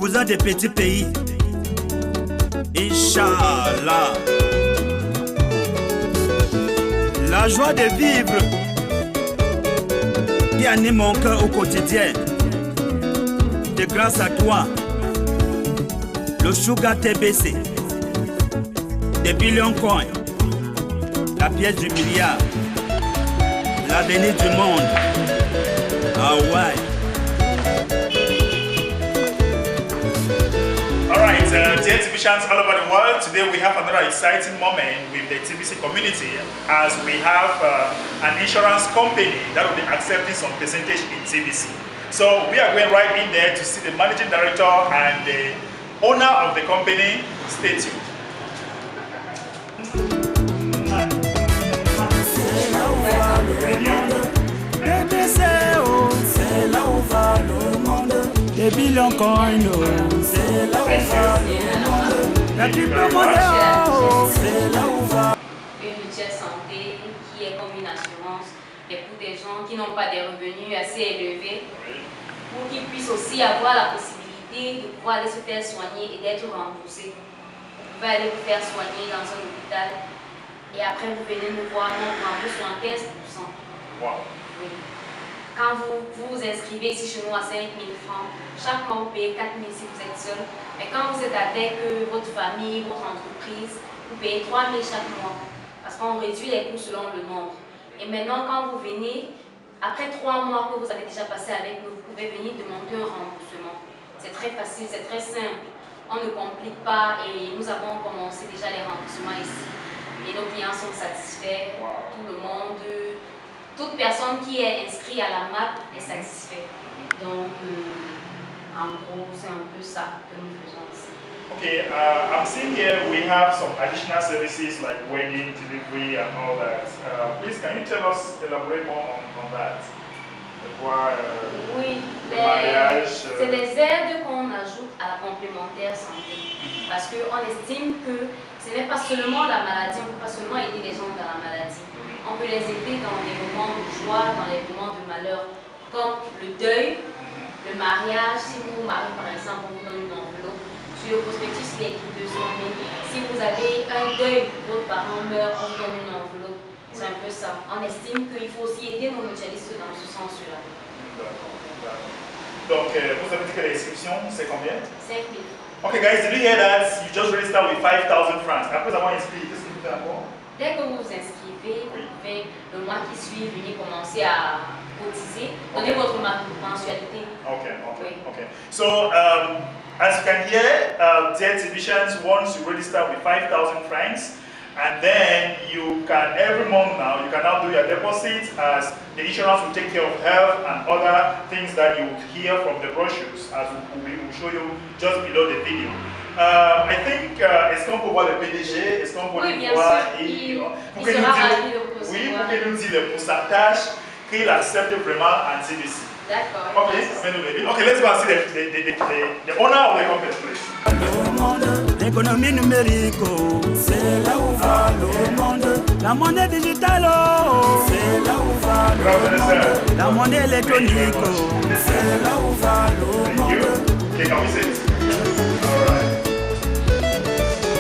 cousins des petits pays. Inch'Allah. La joie de vivre qui anime mon cœur au quotidien. C'est grâce à toi, le Sugar TBC, des billions coins, la pièce du milliard, l'avenir du monde. Ah ouais. Alright, dear TVisions all over the world, today we have another exciting moment with the TBC community as we have an insurance company that will be accepting some percentage in TBC. So we are going right in there to see the managing director and the owner of the company. Stay tuned. C'est là où va le monde. Des billions coins, c'est là où va le monde. La triple monnaie, c'est là où va. Une mutuelle santé qui est comme une assurance pour des gens qui n'ont pas des revenus assez élevés, pour qu'ils puissent aussi avoir la possibilité de pouvoir aller se faire soigner et d'être remboursés. Vous pouvez aller vous faire soigner dans un hôpital et après vous venez nous voir, on vous rembourse 75%. Wow. Oui. Quand vous vous inscrivez ici chez nous à 5 000 francs, chaque mois vous payez 4 000 si vous êtes seul. Mais quand vous êtes avec votre famille, votre entreprise, vous payez 3 000 chaque mois. Parce qu'on réduit les coûts selon le nombre. Et maintenant, quand vous venez, après 3 mois que vous avez déjà passé avec nous, vous pouvez venir demander un remboursement. C'est très facile, c'est très simple. On ne complique pas et nous avons commencé déjà les remboursements ici. Et nos clients sont satisfaits, tout le monde. Toute personne qui est inscrite à la MAP est satisfaite. Donc, en gros, c'est un peu ça que nous faisons ici. Okay, I'm seeing here we have some additional services like wedding, delivery, and all that. Please, can you tell us, elaborate more on that? Oui, c'est les aides qu'on ajoute à la complémentaire santé. Parce qu'on estime que ce n'est pas seulement la maladie, on ne peut pas seulement aider les gens dans la maladie. On peut les aider dans des moments de joie, dans les moments de malheur, comme le deuil, le mariage. Si vous vous mariez par exemple, on vous donne une enveloppe. Sur le prospectus, il est écrit 200 000. Si vous avez un deuil, votre parent meurt, on vous donne une enveloppe. C'est un peu ça. On estime qu'il faut aussi aider nos mutualistes dans ce sens-là. Donc, vous avez dit que l'inscription, c'est combien? 5 000. Okay guys, did you hear that? You just registered with 5,000 francs. Après avoir inscrit, qu'est-ce que vous faites encore? Dès que vous vous inscrivez, vous pouvez, le mois qui suit, venir commencer à cotiser. Donnez votre mensualité. Okay. So, as you can hear, dear TVisions, once you register with 5,000 francs, and then you can, every month now, you can now do your deposit as the insurance will take care of health and other things that you hear from the brochures, as we will show you just below the video. I think, est-ce qu'on peut voir le PDG? Est-ce qu'on peut le voir? Il sera ravi de vous recevoir. Oui, pour qu'il nous dise le pourcentage qu'il accepte vraiment en TBC. D'accord. Okay, let's go and see the owner of the company, please. L'économie numérique, c'est là où va le monde. La monnaie digitale, c'est là où va le monde. La monnaie électronique, c'est là où va le monde. Okay, can we sit? All right.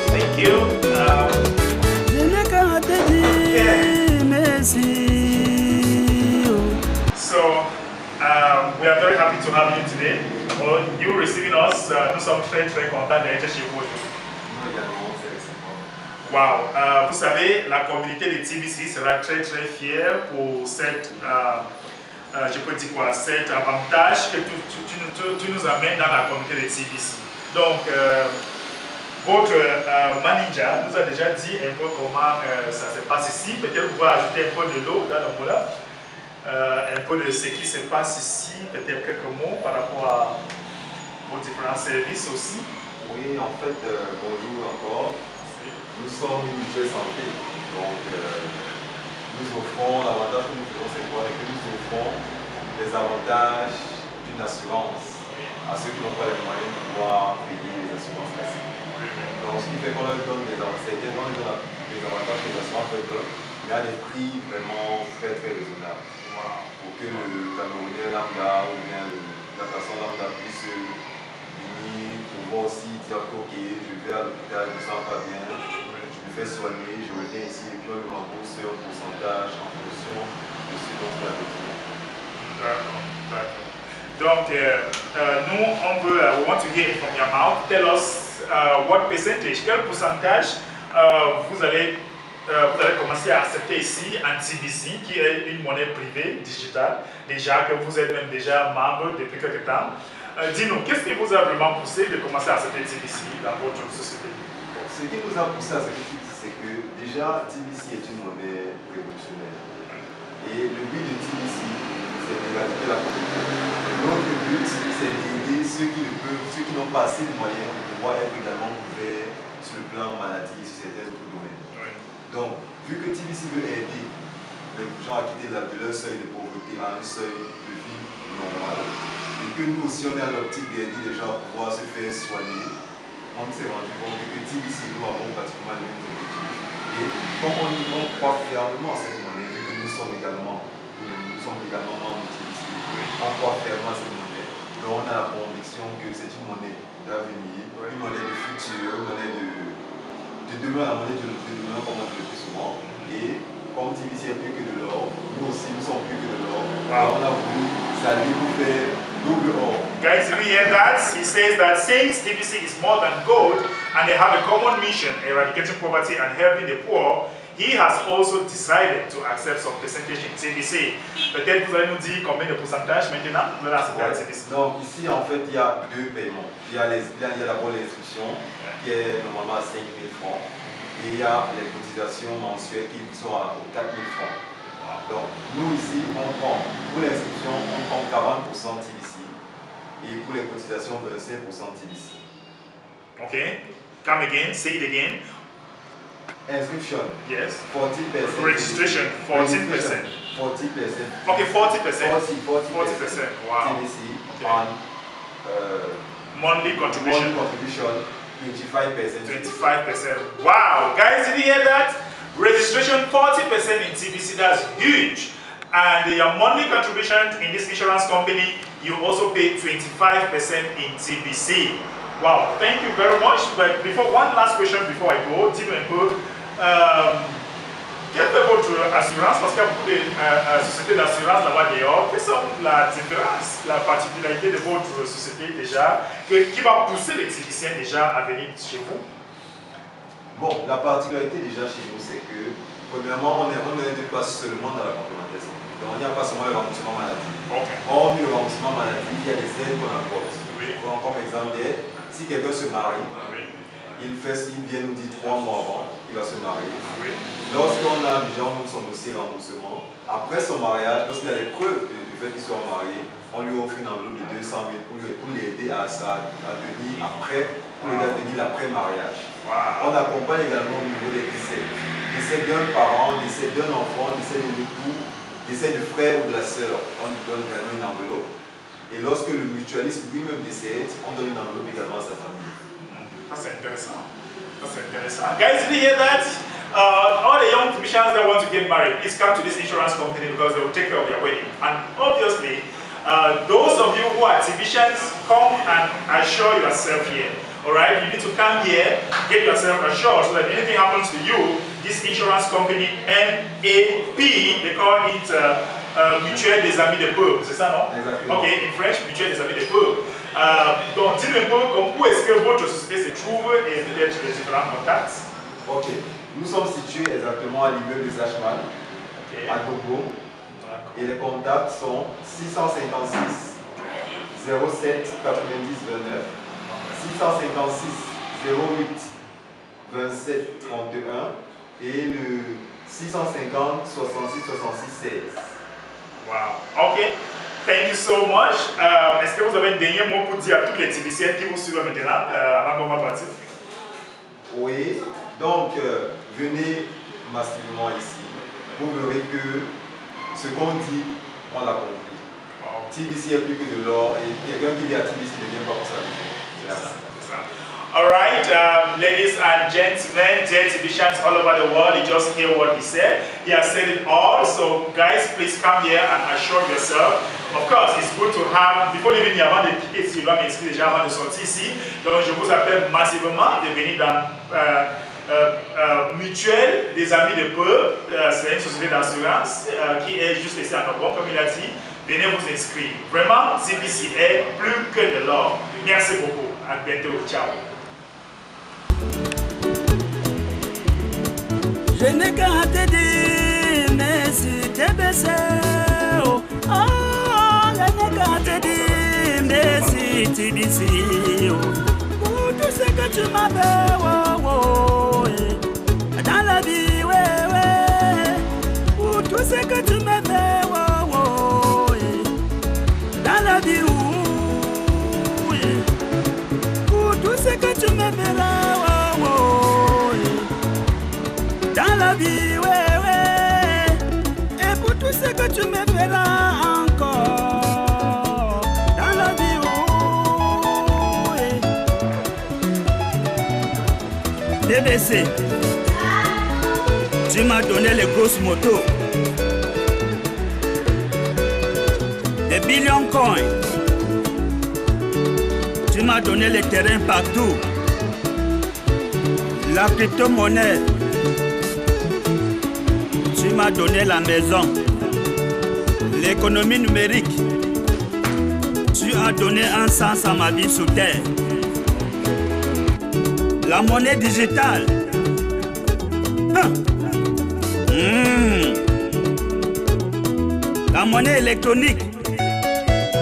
Thank you. Je n'ai qu'à te dire merci. So, we are very happy to have you today. Well, you receiving us, nous sommes très contents d'être chez vous. Wow, vous savez, la communauté de TBC sera très fière pour cette, je peux dire quoi, cet avantage que tu nous amènes dans la communauté de TBC. Donc, votre manager nous a déjà dit un peu comment ça se passe ici. Peut-être vous pouvez ajouter un peu de l'eau dans le moulin. Un peu de ce qui se passe ici, peut-être quelques mots par rapport à vos différents services aussi. Oui, en fait, bonjour encore. Nous sommes une mutuelle santé, donc nous offrons, l'avantage que nous faisons, c'est quoi? Que nous offrons des avantages d'une assurance à ceux qui n'ont pas les moyens de pouvoir payer les assurances classiques. Donc, ce qui fait qu'on leur donne des avantages, c'est qu'on leur donne des avantages que les assurances peuvent, mais à des prix vraiment très raisonnables. Pour que le Camerounais lambda ou bien la personne lambda puisse venir pour voir aussi, dire que ok, je vais à l'hôpital, je ne me sens pas bien, je me fais soigner, je reviens ici et puis on me rembourse un pourcentage en fonction de ce dont tu as besoin. D'accord, d'accord. Donc, nous, on veut, we want to hear it from your mouth. Tell us what percentage, quel pourcentage vous allez commencer à accepter ici en TBC, qui est une monnaie privée digitale, déjà que vous êtes même déjà membre depuis quelque temps. Dis-nous, qu'est-ce qui vous a vraiment poussé de commencer à accepter TBC dans votre société? Ce qui nous a poussé à accepter TBC, c'est que déjà TBC est une monnaie révolutionnaire. Et le but de TBC, c'est d'éradiquer la pauvreté. Notre but, c'est d'aider ceux qui n'ont pas assez de moyens pour pouvoir être également couverts sur le plan maladie, sur certains autres domaines. Oui. Donc, vu que TBC veut aider les gens à quitter leur seuil de pauvreté à un seuil de vie normal, et que nous aussi on est à l'optique d'aider les gens à pouvoir se faire soigner, on s'est rendu compte que TBC nous avons pratiquement les mêmes objectifs. Et comme on croit fermement à cette monnaie, vu que nous sommes également membres de TBC, on croit fermement à cette monnaie. Donc on a la conviction que c'est une monnaie d'avenir, une monnaie de futur, une monnaie de demain, la monnaie de demain comme on dit le plus souvent. Et comme TBC est plus que de l'or, nous aussi nous sommes plus que de l'or. Wow. On a voulu s'allier pour faire double or. Guys, we hear that? He says that since TBC is more than gold and they have a common mission, eradicating poverty and helping the poor, he has also decided to accept some percentage in TBC. Peut-être que vous allez nous dire combien de pourcentage maintenant vous allez accepter à TBC. Donc ici en fait il y a deux paiements. Il y a d'abord l'inscription qui est normalement à 5 000 francs et il y a les cotisations mensuelles qui sont à 4 000 francs. Donc nous ici on prend pour l'inscription on prend 40% TBC et pour les cotisations 25% TBC. Okay, come again, say it again. Inscription. Yes. 40%. Registration, 14%. 40%. Okay, 40%. 40%. 40%. Wow. TBC Okay. on Monthly contribution. 25%. 25%. Wow, guys, did you hear that? Registration 40% in TBC, that's huge. And your monthly contribution in this insurance company, you also pay 25% in TBC. Wow, thank you very much. But before, one last question before I go, dis-nous un peu, quelle est votre assurance? Parce qu'il y a beaucoup de sociétés d'assurance là-bas dehors. Quelles sont la différence, la particularité de votre société déjà, qui va pousser les TBCiens déjà à venir chez vous? Bon, la particularité déjà chez nous, c'est que, premièrement, on n'est pas seulement dans la complémentaire santé. Donc, il n'y a pas seulement le remboursement maladie. Okay. Hormis le remboursement maladie, il y a des aides qu'on apporte. Oui. Comme exemple, si quelqu'un se marie, Oui. il vient nous dire 3 mois avant qu'il va se marier. Oui. Lorsqu'on a déjà son dossier remboursement, après son mariage, lorsqu'il y a les preuves du fait qu'il soit marié, on lui offre une enveloppe de 200 000 pour l'aider à venir l'après-mariage. Wow. On accompagne également au niveau des décès. Décès d'un parent, décès d'un enfant, décès de l'époux, décès du frère ou de la sœur. On lui donne également une enveloppe. Et lorsque le mutualiste lui-même décède, on donne une enveloppe également à sa famille. That's intéressant. That's intéressant. Guys, did you hear that? All the young musicians that want to get married, please come to this insurance company because they will take care of your wedding. And obviously, those of you who are musicians, come and assure yourself here. Alright, you need to come here, get yourself assured so that anything happens to you, this insurance company, MAP, they call it Mutuelle des Amis des Peuples, c'est ça, non? Exactement. Ok, in French, Mutuelle des Amis des Peuples. Donc, dis-nous un peu où est-ce que votre société se trouve et peut-être les différents contacts. Ok, nous sommes situés exactement à l'immeuble de Zachman, à Gogo, et les contacts sont 656 07 90 29, 656 08 27 31 et le 650 66 66 16. Wow, ok. Thank you so much. Est-ce que vous avez un dernier mot pour dire à tous les TBCiens qui vous suivent maintenant avant qu'on va partir? Oui, donc venez massivement ici. Vous verrez que ce qu'on dit, on l'a compris. Wow. TBC est plus que de l'or et quelqu'un qui vit à TBC ne vient pas pour ça. C'est ça. Alright, ladies and gentlemen, dear exhibitions all over the world, you just hear what he said. He has said it all, so guys, please come here and assure yourself. Of course, it's good to have, before leaving here, avant de quitter ici, je dois m'inscrire déjà avant de sortir ici. Donc je vous appelle massivement de venir dans Mutuelle des Amis de Peu. C'est une société d'assurance qui est juste ici à Nobon, comme il a dit. Venez vous inscrire. Vraiment, CBC est plus que de l'or. Merci beaucoup. À bientôt. Ciao. Je n'ai qu'à te dire, merci TBC. Oh, je n'ai qu'à te dire, merci TBC. Pour tout ce que tu m'as fait, oh, oh, dans la vie, ouais, ouais. Pour tout ce que tu m'as fait, oh, oh, dans la vie, oh, pour tout ce que tu me feras, oh, oh, dans la vie, ouais, ouais, et pour tout ce que tu me feras encore, dans la vie, oh, DBC, tu m'as donné les grosses motos, des billions de coins, tu m'as donné les terrains partout, la crypto-monnaie, tu m'as donné la maison, l'économie numérique, tu as donné un sens à ma vie sous terre, la monnaie digitale, la monnaie électronique,